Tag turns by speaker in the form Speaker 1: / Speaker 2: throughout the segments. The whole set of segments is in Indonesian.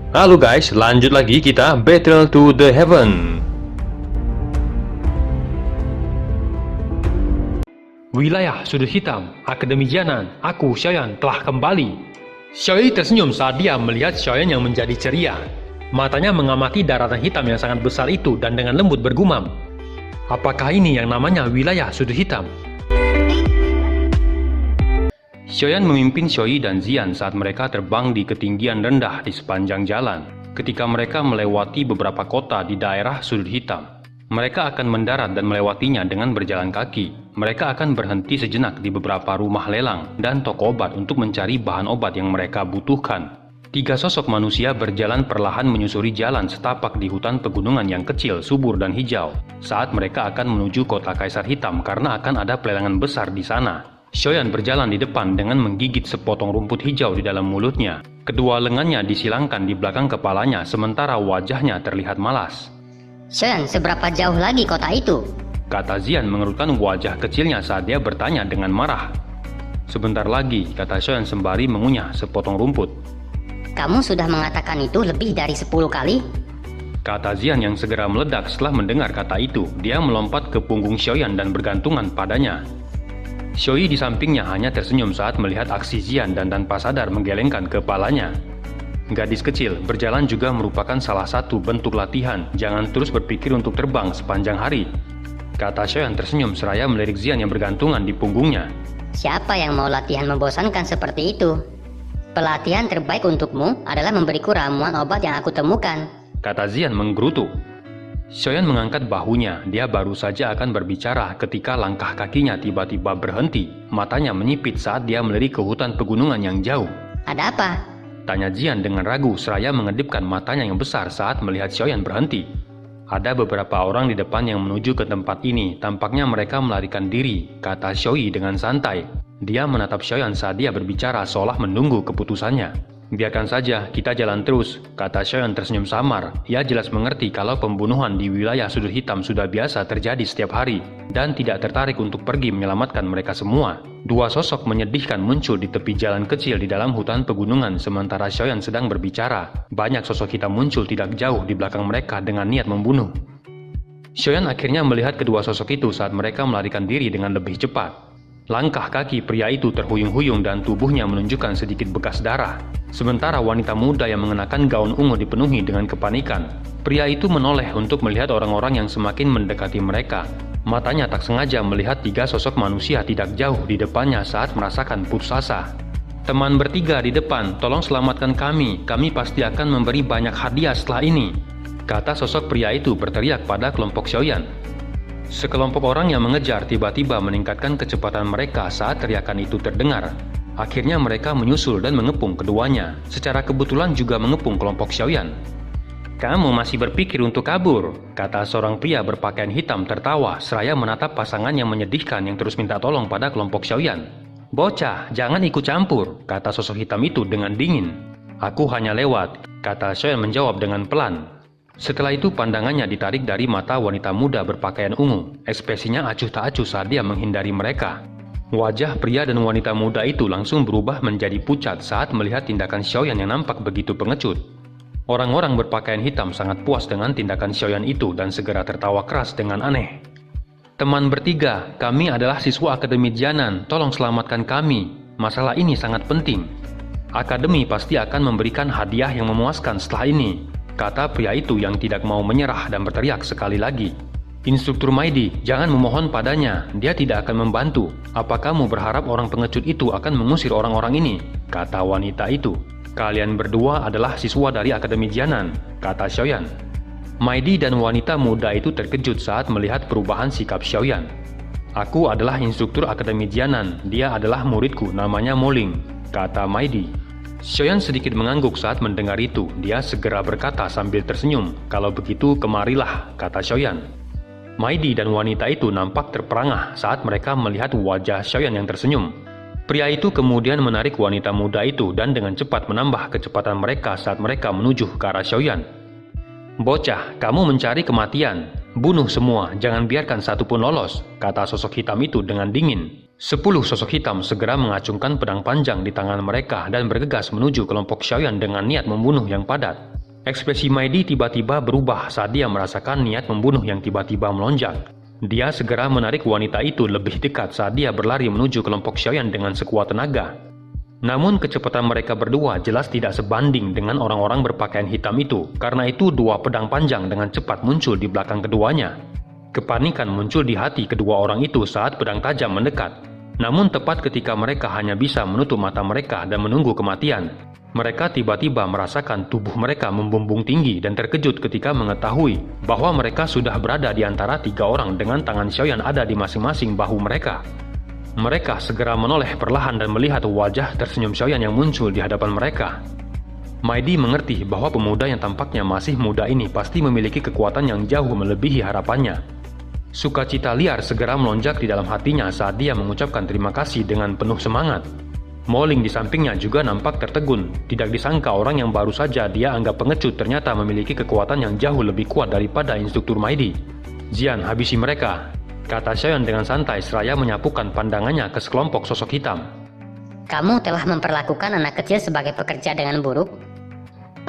Speaker 1: Halo guys, lanjut lagi kita Battle to the Heaven. Wilayah Sudut Hitam, Akademi Jianan, aku Xiaoyan telah kembali. Xiaoyi tersenyum saat dia melihat Xiaoyan yang menjadi ceria. Matanya mengamati daratan hitam yang sangat besar itu dan dengan lembut bergumam. Apakah ini yang namanya Wilayah Sudut Hitam? Xiaoyan memimpin Xiaoyi dan Xian saat mereka terbang di ketinggian rendah di sepanjang jalan. Ketika mereka melewati beberapa kota di daerah Sudut Hitam, mereka akan mendarat dan melewatinya dengan berjalan kaki. Mereka akan berhenti sejenak di beberapa rumah lelang dan toko obat untuk mencari bahan obat yang mereka butuhkan. 3 sosok manusia berjalan perlahan menyusuri jalan setapak di hutan pegunungan yang kecil, subur dan hijau. Saat mereka akan menuju kota Kaisar Hitam karena akan ada pelelangan besar di sana. Xiaoyan berjalan di depan dengan menggigit sepotong rumput hijau di dalam mulutnya. Kedua lengannya disilangkan di belakang kepalanya sementara wajahnya terlihat malas.
Speaker 2: Xiaoyan, seberapa jauh lagi kota itu?
Speaker 1: Kata Xian mengerutkan wajah kecilnya saat dia bertanya dengan marah. Sebentar lagi, kata Xiaoyan sembari mengunyah sepotong rumput.
Speaker 2: Kamu sudah mengatakan itu lebih dari 10 kali?
Speaker 1: Kata Xian yang segera meledak setelah mendengar kata itu. Dia melompat ke punggung Xiaoyan dan bergantungan padanya. Xiaoyi di sampingnya hanya tersenyum saat melihat aksi Xian dan tanpa sadar menggelengkan kepalanya. Gadis kecil, berjalan juga merupakan salah satu bentuk latihan. Jangan terus berpikir untuk terbang sepanjang hari. Kata Xiaoyan tersenyum seraya melirik Xian yang bergantungan di punggungnya.
Speaker 2: Siapa yang mau latihan membosankan seperti itu? Pelatihan terbaik untukmu adalah memberiku ramuan obat yang aku temukan.
Speaker 1: Kata Xian menggerutu. Xiaoyan mengangkat bahunya. Dia baru saja akan berbicara ketika langkah kakinya tiba-tiba berhenti. Matanya menyipit saat dia melirik ke hutan pegunungan yang jauh.
Speaker 2: Ada apa?
Speaker 1: Tanya Xian dengan ragu seraya mengedipkan matanya yang besar saat melihat Xiaoyan berhenti. Ada beberapa orang di depan yang menuju ke tempat ini. Tampaknya mereka melarikan diri, kata Xiaoyi dengan santai. Dia menatap Xiaoyan saat dia berbicara seolah menunggu keputusannya. Biarkan saja, kita jalan terus, kata Xiaoyan tersenyum samar. Ia jelas mengerti kalau pembunuhan di wilayah Sudut Hitam sudah biasa terjadi setiap hari dan tidak tertarik untuk pergi menyelamatkan mereka semua. 2 sosok menyedihkan muncul di tepi jalan kecil di dalam hutan pegunungan sementara Xiaoyan sedang berbicara. Banyak sosok hitam muncul tidak jauh di belakang mereka dengan niat membunuh. Xiaoyan akhirnya melihat kedua sosok itu saat mereka melarikan diri dengan lebih cepat. Langkah kaki pria itu terhuyung-huyung dan tubuhnya menunjukkan sedikit bekas darah. Sementara wanita muda yang mengenakan gaun ungu dipenuhi dengan kepanikan. Pria itu menoleh untuk melihat orang-orang yang semakin mendekati mereka. Matanya tak sengaja melihat 3 sosok manusia tidak jauh di depannya saat merasakan putus asa. Teman bertiga di depan, tolong selamatkan kami. Kami pasti akan memberi banyak hadiah setelah ini, kata sosok pria itu berteriak pada kelompok Xiaoyan. Sekelompok orang yang mengejar tiba-tiba meningkatkan kecepatan mereka saat teriakan itu terdengar. Akhirnya mereka menyusul dan mengepung keduanya. Secara kebetulan juga mengepung kelompok Xiaoyan. Kamu masih berpikir untuk kabur, kata seorang pria berpakaian hitam tertawa seraya menatap pasangan yang menyedihkan yang terus minta tolong pada kelompok Xiaoyan. Bocah, jangan ikut campur, kata sosok hitam itu dengan dingin. Aku hanya lewat, kata Xiaoyan menjawab dengan pelan. Setelah itu pandangannya ditarik dari mata wanita muda berpakaian ungu. Ekspresinya acuh tak acuh saat dia menghindari mereka. Wajah pria dan wanita muda itu langsung berubah menjadi pucat saat melihat tindakan Xiaoyan yang nampak begitu pengecut. Orang-orang berpakaian hitam sangat puas dengan tindakan Xiaoyan itu dan segera tertawa keras dengan aneh. Teman bertiga, kami adalah siswa Akademi Jianan, tolong selamatkan kami. Masalah ini sangat penting. Akademi pasti akan memberikan hadiah yang memuaskan setelah ini, kata pria itu yang tidak mau menyerah dan berteriak sekali lagi. Instruktur Maidi, jangan memohon padanya, dia tidak akan membantu. Apa kamu berharap orang pengecut itu akan mengusir orang-orang ini? Kata wanita itu. Kalian berdua adalah siswa dari Akademi Jianan, kata Xiaoyan. Maidi dan wanita muda itu terkejut saat melihat perubahan sikap Xiaoyan. Aku adalah instruktur Akademi Jianan, dia adalah muridku, namanya Moling, kata Maidi. Xiaoyan sedikit mengangguk saat mendengar itu. Dia segera berkata sambil tersenyum, kalau begitu kemarilah, kata Xiaoyan. Maidi dan wanita itu nampak terperangah saat mereka melihat wajah Xiaoyan yang tersenyum. Pria itu kemudian menarik wanita muda itu dan dengan cepat menambah kecepatan mereka saat mereka menuju ke arah Xiaoyan. Bocah, kamu mencari kematian. Bunuh semua, jangan biarkan satupun lolos, kata sosok hitam itu dengan dingin. 10 sosok hitam segera mengacungkan pedang panjang di tangan mereka dan bergegas menuju kelompok Xiaoyan dengan niat membunuh yang padat. Ekspresi Maidi tiba-tiba berubah saat dia merasakan niat membunuh yang tiba-tiba melonjak. Dia segera menarik wanita itu lebih dekat saat dia berlari menuju kelompok Xiaoyan dengan sekuat tenaga. Namun kecepatan mereka berdua jelas tidak sebanding dengan orang-orang berpakaian hitam itu. Karena itu dua pedang panjang dengan cepat muncul di belakang keduanya. Kepanikan muncul di hati kedua orang itu saat pedang tajam mendekat. Namun tepat ketika mereka hanya bisa menutup mata mereka dan menunggu kematian, mereka tiba-tiba merasakan tubuh mereka membumbung tinggi dan terkejut ketika mengetahui bahwa mereka sudah berada di antara 3 orang dengan tangan Xiaoyan ada di masing-masing bahu mereka. Mereka segera menoleh perlahan dan melihat wajah tersenyum Xiaoyan yang muncul di hadapan mereka. Maidi mengerti bahwa pemuda yang tampaknya masih muda ini pasti memiliki kekuatan yang jauh melebihi harapannya. Sukacita liar segera melonjak di dalam hatinya saat dia mengucapkan terima kasih dengan penuh semangat. Moling di sampingnya juga nampak tertegun. Tidak disangka orang yang baru saja dia anggap pengecut ternyata memiliki kekuatan yang jauh lebih kuat daripada instruktur Maidi. "Jian, habisi mereka," kata Xiaoyan dengan santai seraya menyapukan pandangannya ke sekelompok sosok hitam.
Speaker 2: Kamu telah memperlakukan anak kecil sebagai pekerja dengan buruk?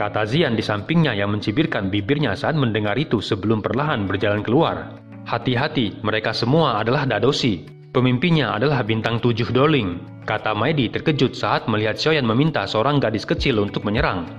Speaker 1: Kata Zian di sampingnya yang mencibirkan bibirnya saat mendengar itu sebelum perlahan berjalan keluar. "Hati-hati, mereka semua adalah Dadoshi. Pemimpinnya adalah bintang 7 Doling," kata Maidi terkejut saat melihat Xiaoyan meminta seorang gadis kecil untuk menyerang.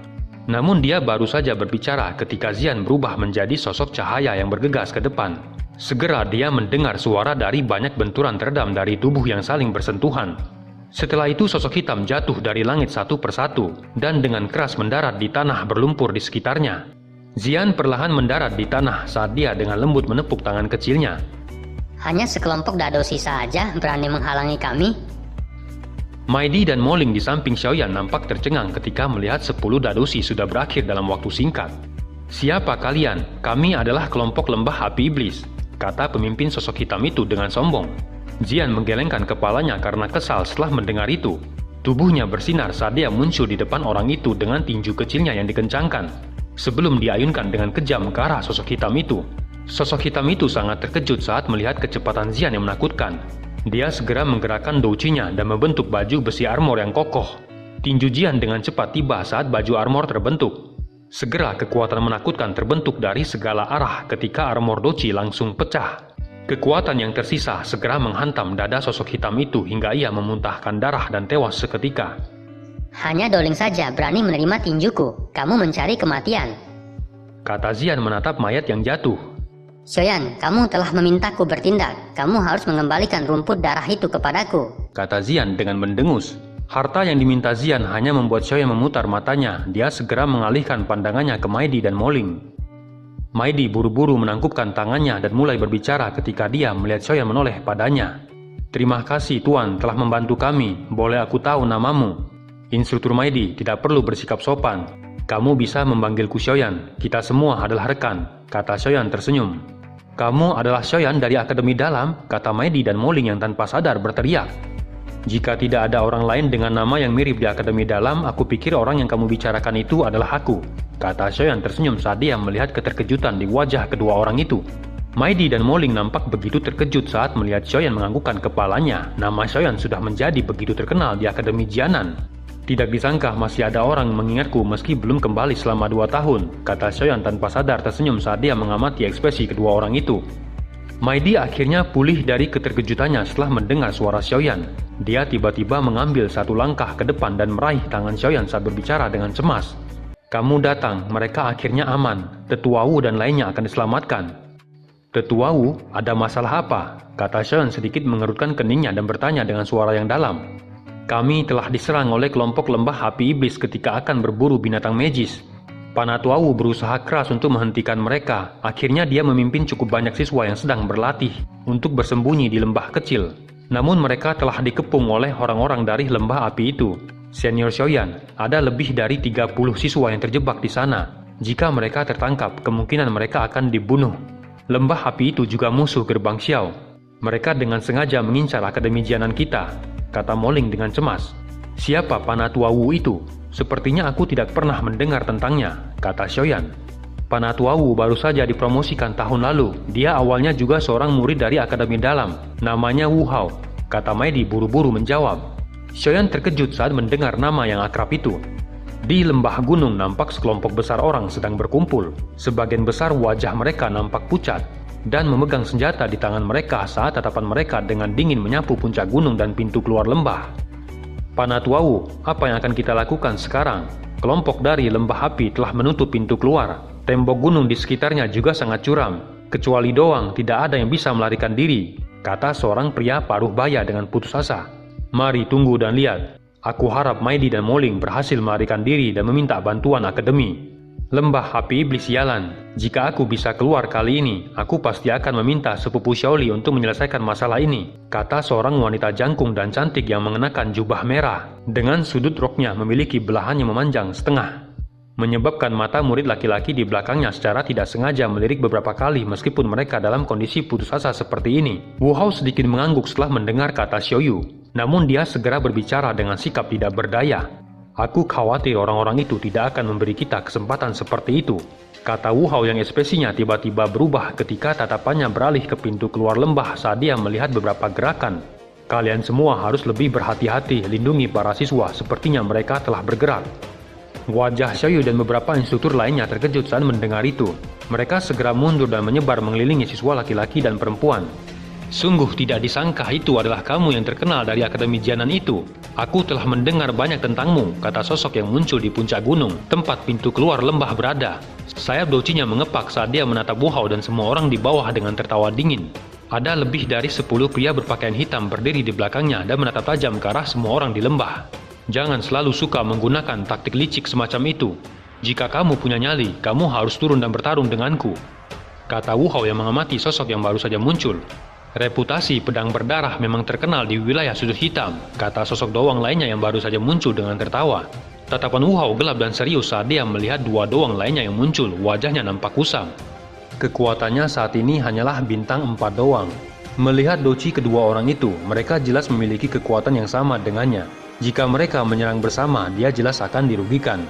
Speaker 1: Namun dia baru saja berbicara ketika Zian berubah menjadi sosok cahaya yang bergegas ke depan. Segera dia mendengar suara dari banyak benturan teredam dari tubuh yang saling bersentuhan. Setelah itu sosok hitam jatuh dari langit satu persatu dan dengan keras mendarat di tanah berlumpur di sekitarnya. Zian perlahan mendarat di tanah saat dia dengan lembut menepuk tangan kecilnya.
Speaker 2: Hanya sekelompok Dadoshi saja berani menghalangi kami?
Speaker 1: Maidi dan Moling di samping Xiaoyan nampak tercengang ketika melihat 10 Dadoshi sudah berakhir dalam waktu singkat. "Siapa kalian? Kami adalah kelompok lembah api iblis," kata pemimpin sosok hitam itu dengan sombong. Zian menggelengkan kepalanya karena kesal setelah mendengar itu. Tubuhnya bersinar saat dia muncul di depan orang itu dengan tinju kecilnya yang dikencangkan. Sebelum diayunkan dengan kejam ke arah sosok hitam itu. Sosok hitam itu sangat terkejut saat melihat kecepatan Zian yang menakutkan. Dia segera menggerakkan douchinya dan membentuk baju besi armor yang kokoh. Tinju Zian dengan cepat tiba saat baju armor terbentuk. Segera kekuatan menakutkan terbentuk dari segala arah ketika armor douchi langsung pecah. Kekuatan yang tersisa segera menghantam dada sosok hitam itu hingga ia memuntahkan darah dan tewas seketika.
Speaker 2: Hanya Doling saja berani menerima tinjuku. Kamu mencari kematian,
Speaker 1: kata Zian menatap mayat yang jatuh.
Speaker 2: Xiaoyan, kamu telah memintaku bertindak. Kamu harus mengembalikan rumput darah itu kepadaku,
Speaker 1: kata Zian dengan mendengus. Harta yang diminta Zian hanya membuat Xiaoyan memutar matanya. Dia segera mengalihkan pandangannya ke Maidi dan Moling. Maidi buru-buru menangkupkan tangannya dan mulai berbicara ketika dia melihat Xiaoyan menoleh padanya. "Terima kasih Tuan telah membantu kami. Boleh aku tahu namamu?" "Instruktur Maidi, tidak perlu bersikap sopan. Kamu bisa memanggilku Xiaoyan. Kita semua adalah rekan," kata Xiaoyan tersenyum. "Kamu adalah Xiaoyan dari Akademi Dalam," kata Maidi dan Moling yang tanpa sadar berteriak. "Jika tidak ada orang lain dengan nama yang mirip di Akademi Dalam, aku pikir orang yang kamu bicarakan itu adalah aku," kata Xiaoyan tersenyum saat dia melihat keterkejutan di wajah kedua orang itu. Maidi dan Moling nampak begitu terkejut saat melihat Xiaoyan menganggukkan kepalanya. Nama Xiaoyan sudah menjadi begitu terkenal di Akademi Jianan. "Tidak disangka masih ada orang mengingatku meski belum kembali selama 2 tahun, kata Xiaoyan tanpa sadar tersenyum saat dia mengamati ekspresi kedua orang itu. Maidi akhirnya pulih dari keterkejutannya setelah mendengar suara Xiaoyan. Dia tiba-tiba mengambil satu langkah ke depan dan meraih tangan Xiaoyan saat berbicara dengan cemas. "Kamu datang, mereka akhirnya aman. Tetua Wu dan lainnya akan diselamatkan." "Tetua Wu, ada masalah apa?" kata Xiaoyan sedikit mengerutkan keningnya dan bertanya dengan suara yang dalam. "Kami telah diserang oleh kelompok lembah api iblis ketika akan berburu binatang magis. Panatua Wu berusaha keras untuk menghentikan mereka. Akhirnya dia memimpin cukup banyak siswa yang sedang berlatih untuk bersembunyi di lembah kecil. Namun mereka telah dikepung oleh orang-orang dari lembah api itu. Senior Xiaoyan, ada lebih dari 30 siswa yang terjebak di sana. Jika mereka tertangkap, kemungkinan mereka akan dibunuh. Lembah api itu juga musuh gerbang Xiao. Mereka dengan sengaja mengincar Akademi Jianan kita," kata Moling dengan cemas. "Siapa Panatua Wu itu? Sepertinya aku tidak pernah mendengar tentangnya," kata Xiaoyan. "Panatua Wu baru saja dipromosikan tahun lalu. Dia awalnya juga seorang murid dari Akademi Dalam. Namanya Wu Hao," kata Maidi buru-buru menjawab. Xiaoyan terkejut saat mendengar nama yang akrab itu. Di lembah gunung nampak sekelompok besar orang sedang berkumpul. Sebagian besar wajah mereka nampak pucat dan memegang senjata di tangan mereka saat tatapan mereka dengan dingin menyapu puncak gunung dan pintu keluar lembah. Panatuau, apa yang akan kita lakukan sekarang? Kelompok dari lembah api telah menutup pintu keluar. Tembok gunung di sekitarnya juga sangat curam. Kecuali Doang, tidak ada yang bisa melarikan diri, kata seorang pria paruh baya dengan putus asa. Mari tunggu dan lihat. Aku harap Maidi dan Moling berhasil melarikan diri dan meminta bantuan akademi. Lembah api iblis sialan. Jika aku bisa keluar kali ini, aku pasti akan meminta sepupu Xiaoli untuk menyelesaikan masalah ini, kata seorang wanita jangkung dan cantik yang mengenakan jubah merah, dengan sudut roknya memiliki belahan yang memanjang setengah, menyebabkan mata murid laki-laki di belakangnya secara tidak sengaja melirik beberapa kali meskipun mereka dalam kondisi putus asa seperti ini. Wu Hao sedikit mengangguk setelah mendengar kata Xiaoyu. Namun dia segera berbicara dengan sikap tidak berdaya. Aku khawatir orang-orang itu tidak akan memberi kita kesempatan seperti itu, kata Wu Hao yang ekspresinya tiba-tiba berubah ketika tatapannya beralih ke pintu keluar lembah saat dia melihat beberapa gerakan. Kalian semua harus lebih berhati-hati, lindungi para siswa, sepertinya mereka telah bergerak. Wajah Xiaoyu dan beberapa instruktur lainnya terkejut saat mendengar itu. Mereka segera mundur dan menyebar mengelilingi siswa laki-laki dan perempuan. Sungguh tidak disangka itu adalah kamu yang terkenal dari Akademi Jianan itu. Aku telah mendengar banyak tentangmu, kata sosok yang muncul di puncak gunung, tempat pintu keluar lembah berada. Sayap doucinya mengepak saat dia menatap Wu Hao dan semua orang di bawah dengan tertawa dingin. Ada lebih dari 10 pria berpakaian hitam berdiri di belakangnya dan menatap tajam ke arah semua orang di lembah. Jangan selalu suka menggunakan taktik licik semacam itu. Jika kamu punya nyali, kamu harus turun dan bertarung denganku, kata Wu Hao yang mengamati sosok yang baru saja muncul. Reputasi pedang berdarah memang terkenal di wilayah sudut hitam, kata sosok Doang lainnya yang baru saja muncul dengan tertawa. Tatapan Wu Hao gelap dan serius saat dia melihat dua Doang lainnya yang muncul, wajahnya nampak kusam. Kekuatannya saat ini hanyalah bintang 4 doang. Melihat doci kedua orang itu, mereka jelas memiliki kekuatan yang sama dengannya. Jika mereka menyerang bersama, dia jelas akan dirugikan.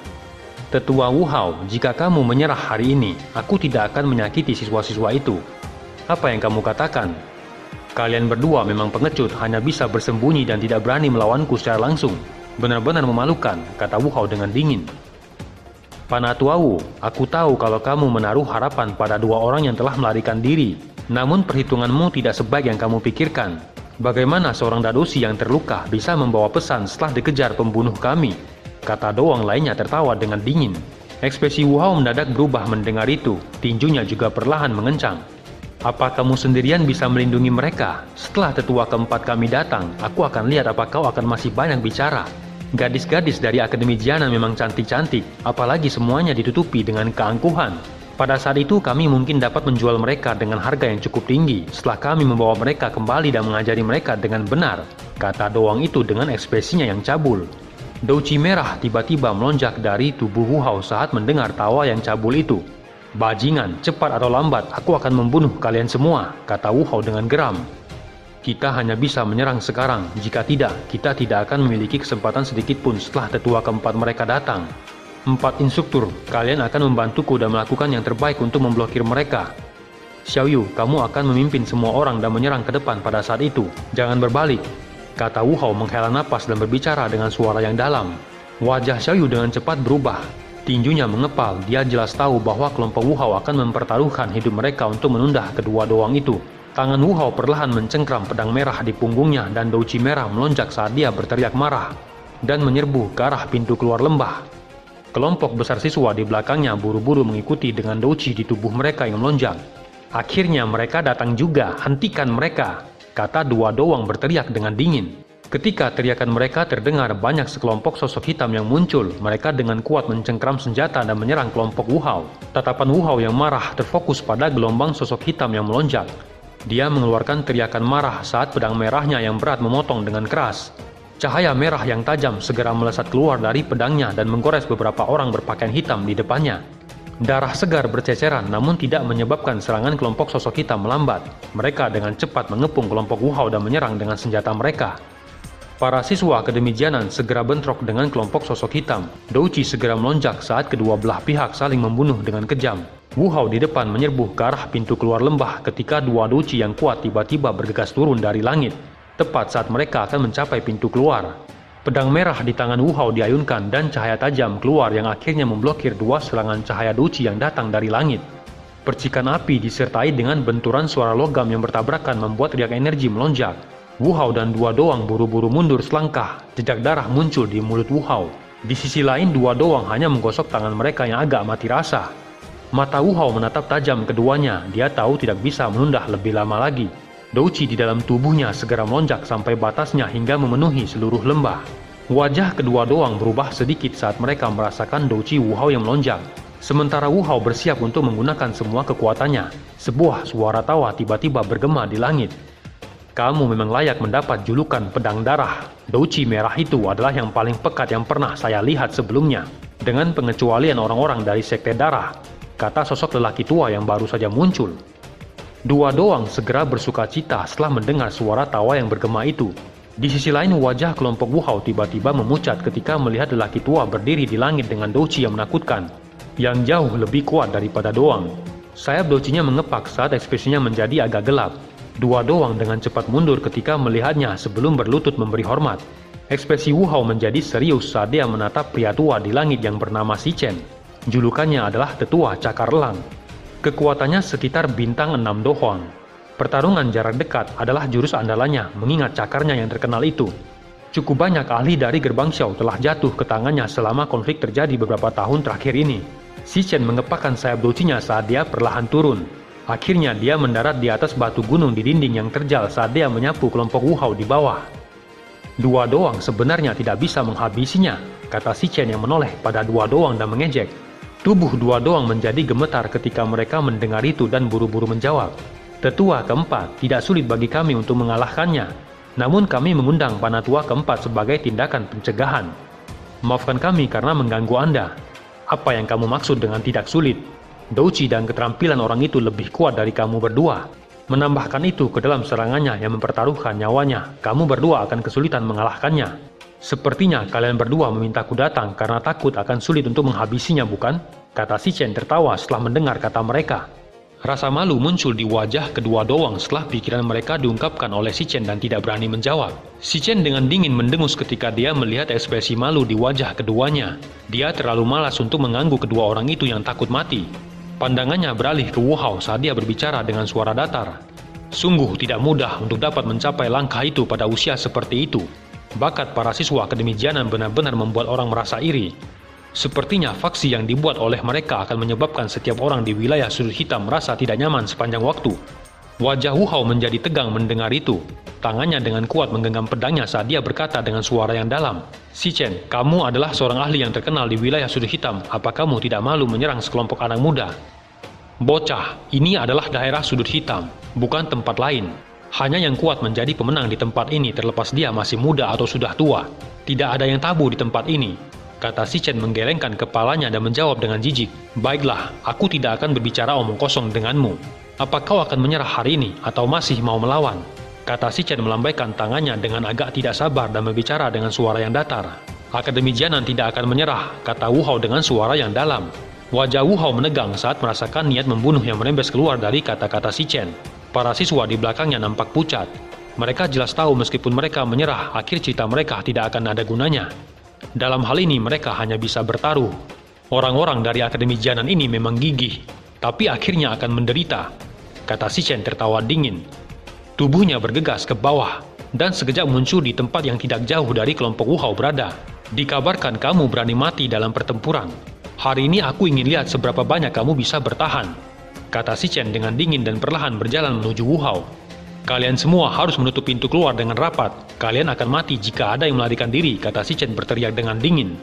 Speaker 1: Tetua Wu Hao, jika kamu menyerah hari ini, aku tidak akan menyakiti siswa-siswa itu. Apa yang kamu katakan? Kalian berdua memang pengecut, hanya bisa bersembunyi dan tidak berani melawanku secara langsung. Benar-benar memalukan, kata Wu Hao dengan dingin. Panatuau, aku tahu kalau kamu menaruh harapan pada dua orang yang telah melarikan diri. Namun perhitunganmu tidak sebaik yang kamu pikirkan. Bagaimana seorang dadoshi yang terluka bisa membawa pesan setelah dikejar pembunuh kami? Kata Doang lainnya tertawa dengan dingin. Ekspresi Wu Hao mendadak berubah mendengar itu. Tinjunya juga perlahan mengencang. Apa kamu sendirian bisa melindungi mereka? Setelah tetua keempat kami datang, aku akan lihat apa kau akan masih banyak bicara. Gadis-gadis dari Akademi Jianan memang cantik-cantik, apalagi semuanya ditutupi dengan keangkuhan. Pada saat itu kami mungkin dapat menjual mereka dengan harga yang cukup tinggi setelah kami membawa mereka kembali dan mengajari mereka dengan benar, kata Doang itu dengan ekspresinya yang cabul. Douci merah tiba-tiba melonjak dari tubuh Wu Hao saat mendengar tawa yang cabul itu. Bajingan, cepat atau lambat, aku akan membunuh kalian semua, kata Wu Hao dengan geram. Kita hanya bisa menyerang sekarang, jika tidak, kita tidak akan memiliki kesempatan sedikit pun setelah tetua keempat mereka datang. 4 instruktur, kalian akan membantuku dan melakukan yang terbaik untuk memblokir mereka. Xiaoyu, kamu akan memimpin semua orang dan menyerang ke depan pada saat itu. Jangan berbalik, kata Wu Hao menghela napas dan berbicara dengan suara yang dalam. Wajah Xiaoyu dengan cepat berubah. Tinjunya mengepal, dia jelas tahu bahwa kelompok Wu Hao akan mempertaruhkan hidup mereka untuk menunda kedua Doang itu. Tangan Wu Hao perlahan mencengkram pedang merah di punggungnya dan douci merah melonjak saat dia berteriak marah dan menyerbu ke arah pintu keluar lembah. Kelompok besar siswa di belakangnya buru-buru mengikuti dengan douci di tubuh mereka yang melonjak. Akhirnya mereka datang juga, hentikan mereka, kata dua Doang berteriak dengan dingin. Ketika teriakan mereka terdengar, banyak sekelompok sosok hitam yang muncul. Mereka dengan kuat mencengkram senjata dan menyerang kelompok Wu Hao. Tatapan Wu Hao yang marah terfokus pada gelombang sosok hitam yang melonjak. Dia mengeluarkan teriakan marah saat pedang merahnya yang berat memotong dengan keras. Cahaya merah yang tajam segera melesat keluar dari pedangnya dan menggores beberapa orang berpakaian hitam di depannya. Darah segar berceceran namun tidak menyebabkan serangan kelompok sosok hitam melambat. Mereka dengan cepat mengepung kelompok Wu Hao dan menyerang dengan senjata mereka. Para siswa Akademi Jianan segera bentrok dengan kelompok sosok hitam. Douci segera melonjak saat kedua belah pihak saling membunuh dengan kejam. Wu Hao di depan menyerbu ke arah pintu keluar lembah ketika dua douci yang kuat tiba-tiba bergegas turun dari langit, tepat saat mereka akan mencapai pintu keluar. Pedang merah di tangan Wu Hao diayunkan dan cahaya tajam keluar yang akhirnya memblokir dua serangan cahaya Douqi yang datang dari langit. Percikan api disertai dengan benturan suara logam yang bertabrakan membuat riak energi melonjak. Wu Hao dan dua doang buru-buru mundur selangkah, jejak darah muncul di mulut Wu Hao. Di sisi lain dua doang hanya menggosok tangan mereka yang agak mati rasa. Mata Wu Hao menatap tajam keduanya, dia tahu tidak bisa menunda lebih lama lagi. Douqi di dalam tubuhnya segera melonjak sampai batasnya hingga memenuhi seluruh lembah. Wajah kedua doang berubah sedikit saat mereka merasakan Douqi Wu Hao yang melonjak. Sementara Wu Hao bersiap untuk menggunakan semua kekuatannya, sebuah suara tawa tiba-tiba bergema di langit. Kamu memang layak mendapat julukan pedang darah. Douqi merah itu adalah yang paling pekat yang pernah saya lihat sebelumnya. Dengan pengecualian orang-orang dari sekte darah, kata sosok lelaki tua yang baru saja muncul. Dua doang segera bersuka cita setelah mendengar suara tawa yang bergema itu. Di sisi lain wajah kelompok Wu Hao tiba-tiba memucat ketika melihat lelaki tua berdiri di langit dengan Douqi yang menakutkan, yang jauh lebih kuat daripada doang. Sayap Douqi-nya mengepak saat ekspresinya menjadi agak gelap. Dua doang dengan cepat mundur ketika melihatnya sebelum berlutut memberi hormat. Ekspresi Wu Hao menjadi serius saat dia menatap pria tua di langit yang bernama Shichen. Julukannya adalah Tetua Cakar Elang. Kekuatannya sekitar bintang 6 dohong. Pertarungan jarak dekat adalah jurus andalannya mengingat cakarnya yang terkenal itu. Cukup banyak ahli dari Gerbang Xiao telah jatuh ke tangannya selama konflik terjadi beberapa tahun terakhir ini. Shichen mengepakkan sayap Douqi-nya saat dia perlahan turun. Akhirnya dia mendarat di atas batu gunung di dinding yang terjal saat dia menyapu kelompok Wu Hao di bawah. Dua doang sebenarnya tidak bisa menghabisinya, kata Shichen yang menoleh pada dua doang dan mengejek. Tubuh dua doang menjadi gemetar ketika mereka mendengar itu dan buru-buru menjawab. Tetua keempat, tidak sulit bagi kami untuk mengalahkannya. Namun kami mengundang Panatua keempat sebagai tindakan pencegahan. Maafkan kami karena mengganggu Anda. Apa yang kamu maksud dengan tidak sulit? Douqi dan keterampilan orang itu lebih kuat dari kamu berdua. Menambahkan itu ke dalam serangannya yang mempertaruhkan nyawanya, kamu berdua akan kesulitan mengalahkannya. Sepertinya kalian berdua memintaku datang karena takut akan sulit untuk menghabisinya, bukan? Kata Shichen tertawa setelah mendengar kata mereka. Rasa malu muncul di wajah kedua doang setelah pikiran mereka diungkapkan oleh Shichen dan tidak berani menjawab. Shichen dengan dingin mendengus ketika dia melihat ekspresi malu di wajah keduanya. Dia terlalu malas untuk mengganggu kedua orang itu yang takut mati. Pandangannya beralih ke Wu Hao saat dia berbicara dengan suara datar. Sungguh tidak mudah untuk dapat mencapai langkah itu pada usia seperti itu. Bakat para siswa Akademi Jianan benar-benar membuat orang merasa iri. Sepertinya faksi yang dibuat oleh mereka akan menyebabkan setiap orang di wilayah sudut hitam merasa tidak nyaman sepanjang waktu. Wajah Wu Hao menjadi tegang mendengar itu. Tangannya dengan kuat menggenggam pedangnya saat dia berkata dengan suara yang dalam. Shichen, kamu adalah seorang ahli yang terkenal di wilayah sudut hitam. Apa kamu tidak malu menyerang sekelompok anak muda? Bocah, ini adalah daerah sudut hitam, bukan tempat lain. Hanya yang kuat menjadi pemenang di tempat ini terlepas dia masih muda atau sudah tua. Tidak ada yang tabu di tempat ini, kata Shichen menggelengkan kepalanya dan menjawab dengan jijik. Baiklah, aku tidak akan berbicara omong kosong denganmu. Apa kau akan menyerah hari ini atau masih mau melawan? Kata Shichen melambaikan tangannya dengan agak tidak sabar dan berbicara dengan suara yang datar. Akademi Jianan tidak akan menyerah, kata Wu Hao dengan suara yang dalam. Wajah Wu Hao menegang saat merasakan niat membunuh yang merembes keluar dari kata-kata Shichen. Para siswa di belakangnya nampak pucat. Mereka jelas tahu meskipun mereka menyerah, akhir cerita mereka tidak akan ada gunanya. Dalam hal ini mereka hanya bisa bertaruh. Orang-orang dari Akademi Jianan ini memang gigih, tapi akhirnya akan menderita, kata Shichen tertawa dingin. Tubuhnya bergegas ke bawah, dan sekejap muncul di tempat yang tidak jauh dari kelompok Wu Hao berada. Dikabarkan kamu berani mati dalam pertempuran. Hari ini aku ingin lihat seberapa banyak kamu bisa bertahan, kata Shichen dengan dingin dan perlahan berjalan menuju Wu Hao. Kalian semua harus menutup pintu keluar dengan rapat. Kalian akan mati jika ada yang melarikan diri, kata Shichen berteriak dengan dingin.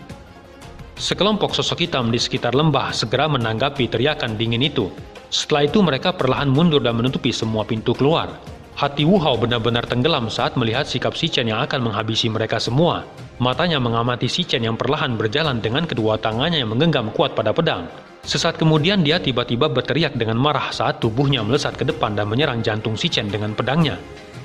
Speaker 1: Sekelompok sosok hitam di sekitar lembah segera menanggapi teriakan dingin itu. Setelah itu mereka perlahan mundur dan menutupi semua pintu keluar. Hati Wu Hao benar-benar tenggelam saat melihat sikap Shichen yang akan menghabisi mereka semua. Matanya mengamati Shichen yang perlahan berjalan dengan kedua tangannya yang menggenggam kuat pada pedang. Sesaat kemudian dia tiba-tiba berteriak dengan marah saat tubuhnya melesat ke depan dan menyerang jantung Shichen dengan pedangnya.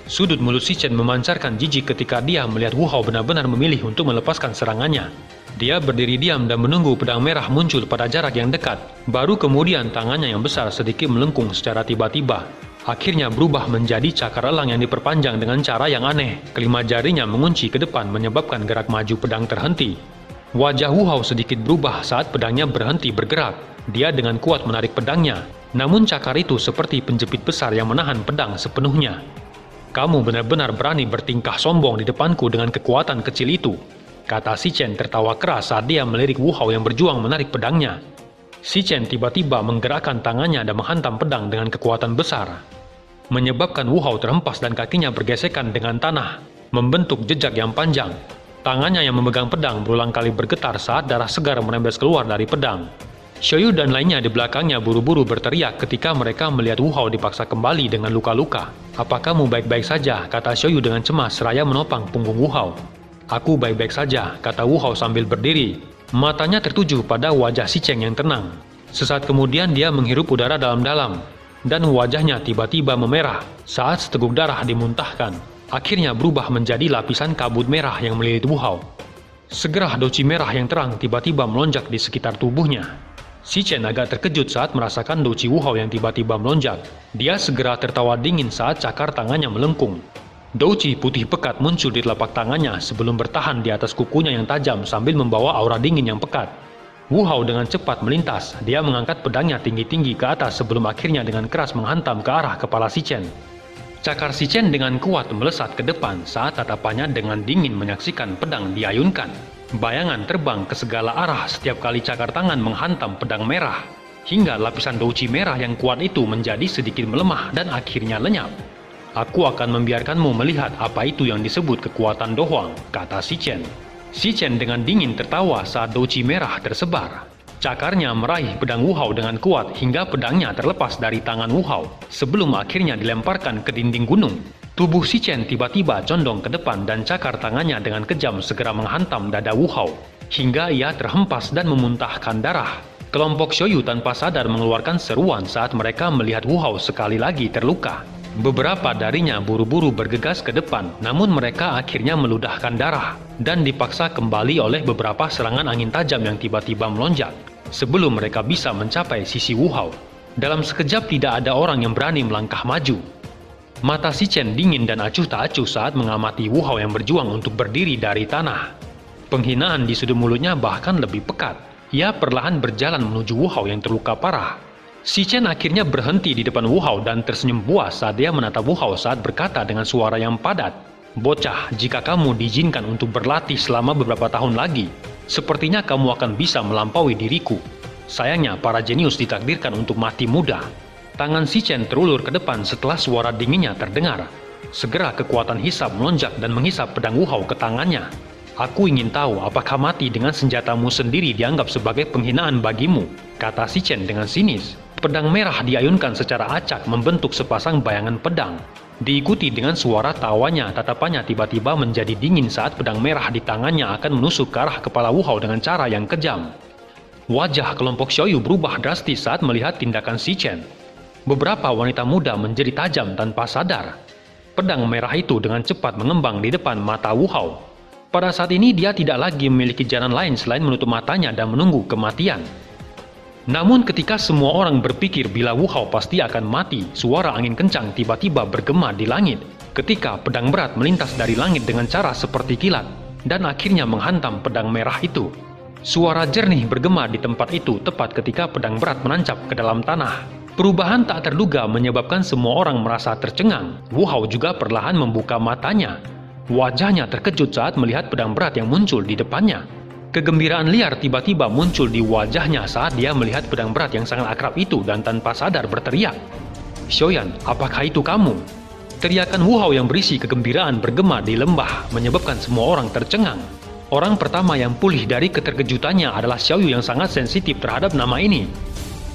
Speaker 1: Sudut mulut Shichen memancarkan jijik ketika dia melihat Wu Hao benar-benar memilih untuk melepaskan serangannya. Dia berdiri diam dan menunggu pedang merah muncul pada jarak yang dekat. Baru kemudian tangannya yang besar sedikit melengkung secara tiba-tiba. akhirnya berubah menjadi cakar elang yang diperpanjang dengan cara yang aneh. Kelima jarinya mengunci ke depan menyebabkan gerak maju pedang terhenti. Wajah Wu Hao sedikit berubah saat pedangnya berhenti bergerak. Dia dengan kuat menarik pedangnya, namun cakar itu seperti penjepit besar yang menahan pedang sepenuhnya. "Kamu benar-benar berani bertingkah sombong di depanku dengan kekuatan kecil itu," kata Si Chen tertawa keras saat dia melirik Wu Hao yang berjuang menarik pedangnya. Si Chen tiba-tiba menggerakkan tangannya dan menghantam pedang dengan kekuatan besar, menyebabkan Wu Hao terhempas dan kakinya bergesekan dengan tanah, membentuk jejak yang panjang. Tangannya yang memegang pedang berulang kali bergetar saat darah segar merembes keluar dari pedang. Xiaoyu dan lainnya di belakangnya buru-buru berteriak ketika mereka melihat Wu Hao dipaksa kembali dengan luka-luka. "Apa kamu baik-baik saja?" kata Xiaoyu dengan cemas seraya menopang punggung Wu Hao. "Aku baik-baik saja," kata Wu Hao sambil berdiri. Matanya tertuju pada wajah Si Chen yang tenang. Sesaat kemudian dia menghirup udara dalam-dalam, dan wajahnya tiba-tiba memerah saat seteguk darah dimuntahkan. Akhirnya berubah menjadi lapisan kabut merah yang melilit Wu Hao. Segera doci merah yang terang tiba-tiba melonjak di sekitar tubuhnya. Si Chen agak terkejut saat merasakan doci Wu Hao yang tiba-tiba melonjak. Dia segera tertawa dingin saat cakar tangannya melengkung. Douci putih pekat muncul di telapak tangannya sebelum bertahan di atas kukunya yang tajam sambil membawa aura dingin yang pekat. Wu Hao dengan cepat melintas. Dia mengangkat pedangnya tinggi-tinggi ke atas sebelum akhirnya dengan keras menghantam ke arah kepala Si Chen. Cakar Si Chen dengan kuat melesat ke depan saat tatapannya dengan dingin menyaksikan pedang diayunkan. Bayangan terbang ke segala arah setiap kali cakar tangan menghantam pedang merah, hingga lapisan douci merah yang kuat itu menjadi sedikit melemah dan akhirnya lenyap. "Aku akan membiarkanmu melihat apa itu yang disebut kekuatan dohuang," kata Si Chen. Si Chen dengan dingin tertawa saat douci merah tersebar. Cakarnya meraih pedang Wu Hao dengan kuat hingga pedangnya terlepas dari tangan Wu Hao sebelum akhirnya dilemparkan ke dinding gunung. Tubuh Si Chen tiba-tiba condong ke depan dan cakar tangannya dengan kejam segera menghantam dada Wu Hao hingga ia terhempas dan memuntahkan darah. Kelompok Xiaoyu tanpa sadar mengeluarkan seruan saat mereka melihat Wu Hao sekali lagi terluka. Beberapa darinya buru-buru bergegas ke depan, namun mereka akhirnya meludahkan darah dan dipaksa kembali oleh beberapa serangan angin tajam yang tiba-tiba melonjak sebelum mereka bisa mencapai sisi Wu Hao. Dalam sekejap tidak ada orang yang berani melangkah maju. Mata Si Chen dingin dan acuh tak acuh saat mengamati Wu Hao yang berjuang untuk berdiri dari tanah. Penghinaan di sudut mulutnya bahkan lebih pekat. Ia perlahan berjalan menuju Wu Hao yang terluka parah. Si Chen akhirnya berhenti di depan Wu Hao dan tersenyum puas saat dia menatap Wu Hao saat berkata dengan suara yang padat, "Bocah, jika kamu diizinkan untuk berlatih selama beberapa tahun lagi, sepertinya kamu akan bisa melampaui diriku. Sayangnya para jenius ditakdirkan untuk mati muda." Tangan Si Chen terulur ke depan setelah suara dinginnya terdengar. Segera kekuatan hisap melonjak dan menghisap pedang Wu Hao ke tangannya. "Aku ingin tahu apakah mati dengan senjatamu sendiri dianggap sebagai penghinaan bagimu," kata Si Chen dengan sinis. Pedang merah diayunkan secara acak membentuk sepasang bayangan pedang. Diikuti dengan suara tawanya, tatapannya tiba-tiba menjadi dingin saat pedang merah di tangannya akan menusuk ke arah kepala Wu Hao dengan cara yang kejam. Wajah kelompok Xiaoyu berubah drastis saat melihat tindakan Si Chen. Beberapa wanita muda menjadi tajam tanpa sadar. Pedang merah itu dengan cepat mengembang di depan mata Wu Hao. Pada saat ini dia tidak lagi memiliki jalan lain selain menutup matanya dan menunggu kematian. Namun ketika semua orang berpikir bila Wu Hao pasti akan mati, suara angin kencang tiba-tiba bergema di langit ketika pedang berat melintas dari langit dengan cara seperti kilat dan akhirnya menghantam pedang merah itu. Suara jernih bergema di tempat itu tepat ketika pedang berat menancap ke dalam tanah. Perubahan tak terduga menyebabkan semua orang merasa tercengang. Wu Hao juga perlahan membuka matanya. Wajahnya terkejut saat melihat pedang berat yang muncul di depannya. Kegembiraan liar tiba-tiba muncul di wajahnya saat dia melihat pedang berat yang sangat akrab itu dan tanpa sadar berteriak, "Xiaoyan, apakah itu kamu?" Teriakan Wu Hao yang berisi kegembiraan bergema di lembah menyebabkan semua orang tercengang. Orang pertama yang pulih dari keterkejutannya adalah Xiaoyu yang sangat sensitif terhadap nama ini.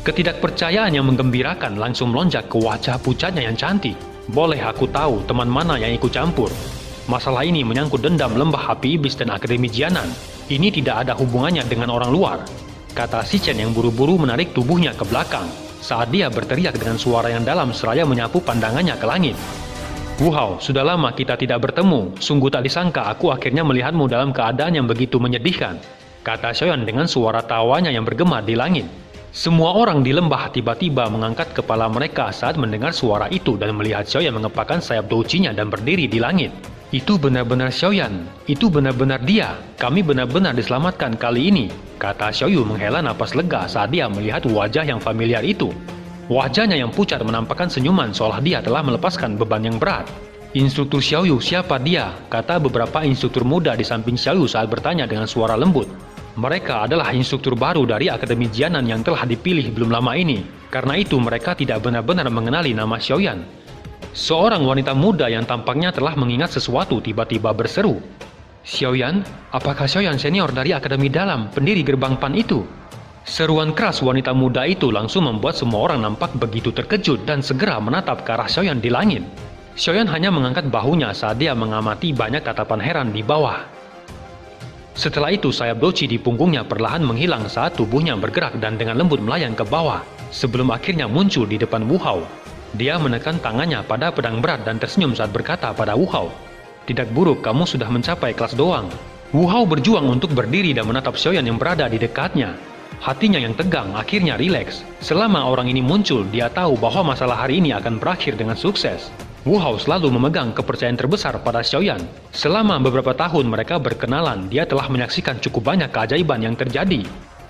Speaker 1: Ketidakpercayaan yang menggembirakan langsung melonjak ke wajah pucatnya yang cantik. "Boleh aku tahu teman mana yang ikut campur? Masalah ini menyangkut dendam lembah api iblis dan akademi Jianan. Ini tidak ada hubungannya dengan orang luar," kata Si Chen yang buru-buru menarik tubuhnya ke belakang saat dia berteriak dengan suara yang dalam seraya menyapu pandangannya ke langit. "Wu Hao, sudah lama kita tidak bertemu. Sungguh tak disangka aku akhirnya melihatmu dalam keadaan yang begitu menyedihkan," kata Xiaoyan dengan suara tawanya yang bergema di langit. Semua orang di lembah tiba-tiba mengangkat kepala mereka saat mendengar suara itu dan melihat Xiaoyan mengepakkan sayap doucinya dan berdiri di langit. Itu benar-benar Xiaoyan, itu benar-benar dia, kami benar-benar diselamatkan kali ini, kata Xiaoyu menghela napas lega saat dia melihat wajah yang familiar itu. Wajahnya yang pucat menampakkan senyuman seolah dia telah melepaskan beban yang berat. Instruktur Xiaoyu, siapa dia? Kata beberapa instruktur muda di samping Xiaoyu saat bertanya dengan suara lembut. Mereka adalah instruktur baru dari Akademi Jianan yang telah dipilih belum lama ini. Karena itu mereka tidak benar-benar mengenali nama Xiaoyan. Seorang wanita muda yang tampaknya telah mengingat sesuatu tiba-tiba berseru. Xiaoyan, apakah Xiaoyan senior dari Akademi Dalam, pendiri gerbang Pan itu? Seruan keras wanita muda itu langsung membuat semua orang nampak begitu terkejut dan segera menatap ke arah Xiaoyan di langit. Xiaoyan hanya mengangkat bahunya saat dia mengamati banyak tatapan heran di bawah. Setelah itu sayap douci di punggungnya perlahan menghilang saat tubuhnya bergerak dan dengan lembut melayang ke bawah, sebelum akhirnya muncul di depan Wu Hao. Dia menekan tangannya pada pedang berat dan tersenyum saat berkata pada Wu Hao, "Tidak buruk, kamu sudah mencapai kelas doang." Wu Hao berjuang untuk berdiri dan menatap Xiaoyan yang berada di dekatnya. Hatinya yang tegang akhirnya rileks. Selama orang ini muncul, dia tahu bahwa masalah hari ini akan berakhir dengan sukses. Wu Hao selalu memegang kepercayaan terbesar pada Xiaoyan. Selama beberapa tahun mereka berkenalan, dia telah menyaksikan cukup banyak keajaiban yang terjadi.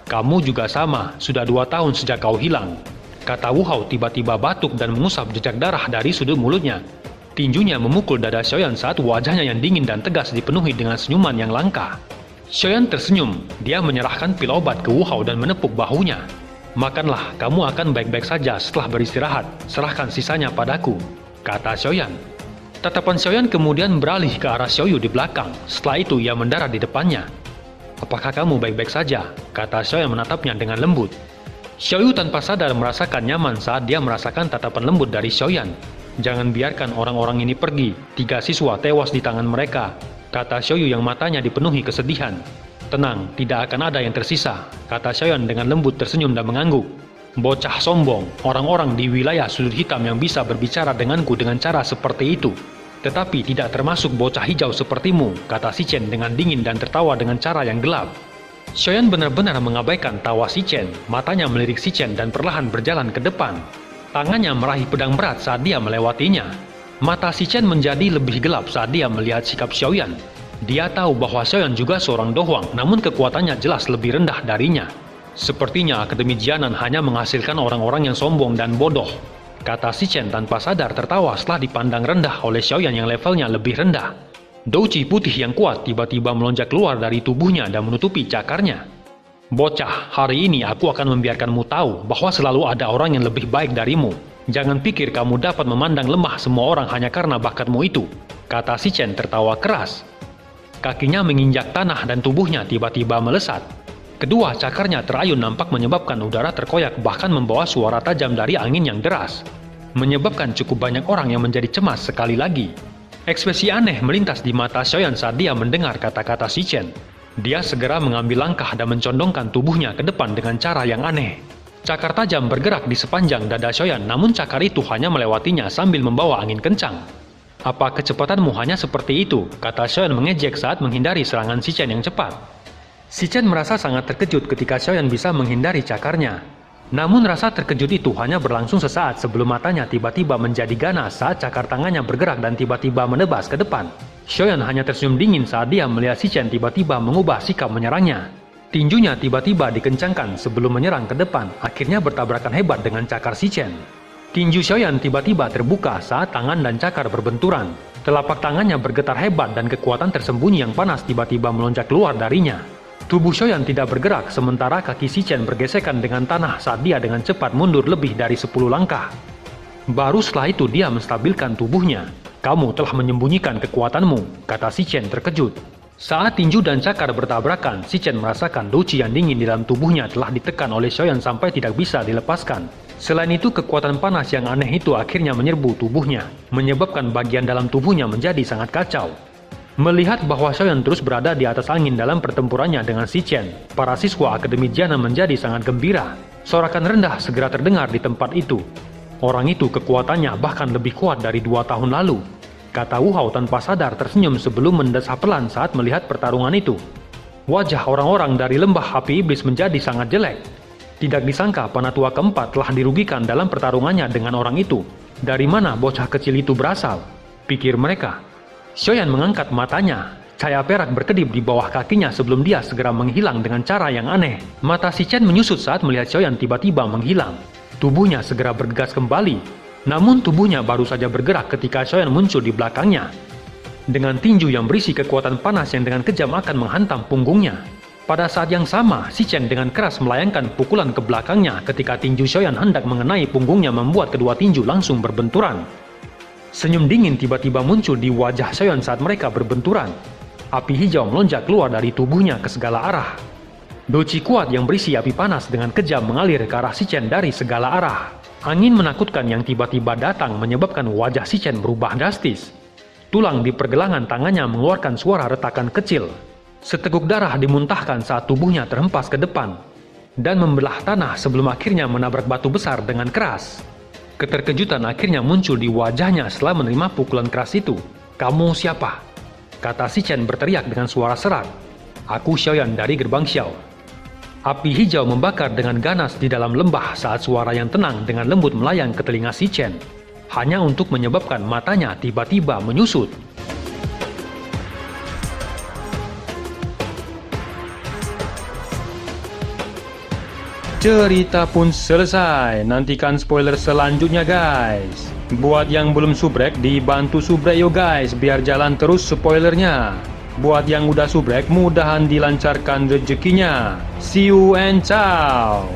Speaker 1: Kamu juga sama, sudah 2 tahun sejak kau hilang. Kata Wu Hao tiba-tiba batuk dan mengusap jejak darah dari sudut mulutnya. Tinjunya memukul dada Xiaoyan saat wajahnya yang dingin dan tegas dipenuhi dengan senyuman yang langka. Xiaoyan tersenyum, dia menyerahkan pil obat ke Wu Hao dan menepuk bahunya. Makanlah, kamu akan baik-baik saja setelah beristirahat, serahkan sisanya padaku, kata Xiaoyan. Tatapan Xiaoyan kemudian beralih ke arah Xiaoyu di belakang, setelah itu ia mendarat di depannya. Apakah kamu baik-baik saja? Kata Xiaoyan menatapnya dengan lembut. Xiaoyu tanpa sadar merasakan nyaman saat dia merasakan tatapan lembut dari Xiaoyan. Jangan biarkan orang-orang ini pergi, 3 siswa tewas di tangan mereka, kata Xiaoyu yang matanya dipenuhi kesedihan. Tenang, tidak akan ada yang tersisa, kata Xiaoyan dengan lembut tersenyum dan mengangguk. Bocah sombong, orang-orang di wilayah sudut hitam yang bisa berbicara denganku dengan cara seperti itu. Tetapi tidak termasuk bocah hijau sepertimu, kata Si Chen dengan dingin dan tertawa dengan cara yang gelap. Xiaoyan benar-benar mengabaikan tawa Si Chen, matanya melirik Si Chen dan perlahan berjalan ke depan. Tangannya meraih pedang berat saat dia melewatinya. Mata Si Chen menjadi lebih gelap saat dia melihat sikap Xiaoyan. Dia tahu bahwa Xiaoyan juga seorang dohuang, namun kekuatannya jelas lebih rendah darinya. Sepertinya Akademi Jianan hanya menghasilkan orang-orang yang sombong dan bodoh, kata Si Chen tanpa sadar tertawa setelah dipandang rendah oleh Xiaoyan yang levelnya lebih rendah. Douci putih yang kuat tiba-tiba melonjak keluar dari tubuhnya dan menutupi cakarnya. Bocah, hari ini aku akan membiarkanmu tahu bahwa selalu ada orang yang lebih baik darimu. Jangan pikir kamu dapat memandang lemah semua orang hanya karena bakatmu itu, kata Si Chen tertawa keras. Kakinya menginjak tanah dan tubuhnya tiba-tiba melesat. Kedua cakarnya terayun nampak menyebabkan udara terkoyak bahkan membawa suara tajam dari angin yang deras. Menyebabkan cukup banyak orang yang menjadi cemas sekali lagi. Ekspresi aneh melintas di mata Xiaoyan saat dia mendengar kata-kata Si Chen. Dia segera mengambil langkah dan mencondongkan tubuhnya ke depan dengan cara yang aneh. Cakar tajam bergerak di sepanjang dada Xiaoyan, namun cakar itu hanya melewatinya sambil membawa angin kencang. Apa kecepatanmu hanya seperti itu? Kata Xiaoyan mengejek saat menghindari serangan Si Chen yang cepat. Si Chen merasa sangat terkejut ketika Xiaoyan bisa menghindari cakarnya. Namun rasa terkejut itu hanya berlangsung sesaat sebelum matanya tiba-tiba menjadi ganas saat cakar tangannya bergerak dan tiba-tiba menebas ke depan. Xiaoyan hanya tersenyum dingin saat dia melihat Si Chen tiba-tiba mengubah sikap menyerangnya. Tinjunya tiba-tiba dikencangkan sebelum menyerang ke depan, akhirnya bertabrakan hebat dengan cakar Si Chen. Tinju Xiaoyan tiba-tiba terbuka saat tangan dan cakar berbenturan. Telapak tangannya bergetar hebat dan kekuatan tersembunyi yang panas tiba-tiba melonjak keluar darinya. Tubuh Xiaoyan tidak bergerak sementara kaki Si Chen bergesekan dengan tanah saat dia dengan cepat mundur lebih dari 10 langkah. Baru setelah itu dia menstabilkan tubuhnya. Kamu telah menyembunyikan kekuatanmu, kata Si Chen terkejut. Saat tinju dan cakar bertabrakan, Si Chen merasakan douci yang dingin di dalam tubuhnya telah ditekan oleh Xiaoyan sampai tidak bisa dilepaskan. Selain itu, kekuatan panas yang aneh itu akhirnya menyerbu tubuhnya, menyebabkan bagian dalam tubuhnya menjadi sangat kacau. Melihat bahwa Xiaoyan terus berada di atas angin dalam pertempurannya dengan Si Chen, para siswa Akademi Jianan menjadi sangat gembira. Sorakan rendah segera terdengar di tempat itu. Orang itu kekuatannya bahkan lebih kuat dari 2 tahun lalu, kata Wu Hao tanpa sadar tersenyum sebelum mendesah pelan saat melihat pertarungan itu. Wajah orang-orang dari lembah api iblis menjadi sangat jelek. Tidak disangka Penatua keempat telah dirugikan dalam pertarungannya dengan orang itu. Dari mana bocah kecil itu berasal? Pikir mereka. Xiaoyan mengangkat matanya. Cahaya perak berkedip di bawah kakinya sebelum dia segera menghilang dengan cara yang aneh. Mata si Chen menyusut saat melihat Xiaoyan tiba-tiba menghilang. Tubuhnya segera bergegas kembali. Namun tubuhnya baru saja bergerak ketika Xiaoyan muncul di belakangnya. Dengan tinju yang berisi kekuatan panas yang dengan kejam akan menghantam punggungnya. Pada saat yang sama, si Chen dengan keras melayangkan pukulan ke belakangnya ketika tinju Xiaoyan hendak mengenai punggungnya membuat kedua tinju langsung berbenturan. Senyum dingin tiba-tiba muncul di wajah Xiaoyan saat mereka berbenturan. Api hijau melonjak keluar dari tubuhnya ke segala arah. Doci kuat yang berisi api panas dengan kejam mengalir ke arah si Chen dari segala arah. Angin menakutkan yang tiba-tiba datang menyebabkan wajah si Chen berubah drastis. Tulang di pergelangan tangannya mengeluarkan suara retakan kecil. Seteguk darah dimuntahkan saat tubuhnya terhempas ke depan dan membelah tanah sebelum akhirnya menabrak batu besar dengan keras. Keterkejutan akhirnya muncul di wajahnya setelah menerima pukulan keras itu. "Kamu siapa?" kata si Chen berteriak dengan suara serak. "Aku Xiaoyan dari Gerbang Xiao." Api hijau membakar dengan ganas di dalam lembah saat suara yang tenang dengan lembut melayang ke telinga si Chen, hanya untuk menyebabkan matanya tiba-tiba menyusut. Cerita pun selesai, nantikan spoiler selanjutnya guys. Buat yang belum subrek, dibantu subrek yo guys, biar jalan terus spoilernya. Buat yang udah subrek, mudahan dilancarkan rezekinya. See you and ciao.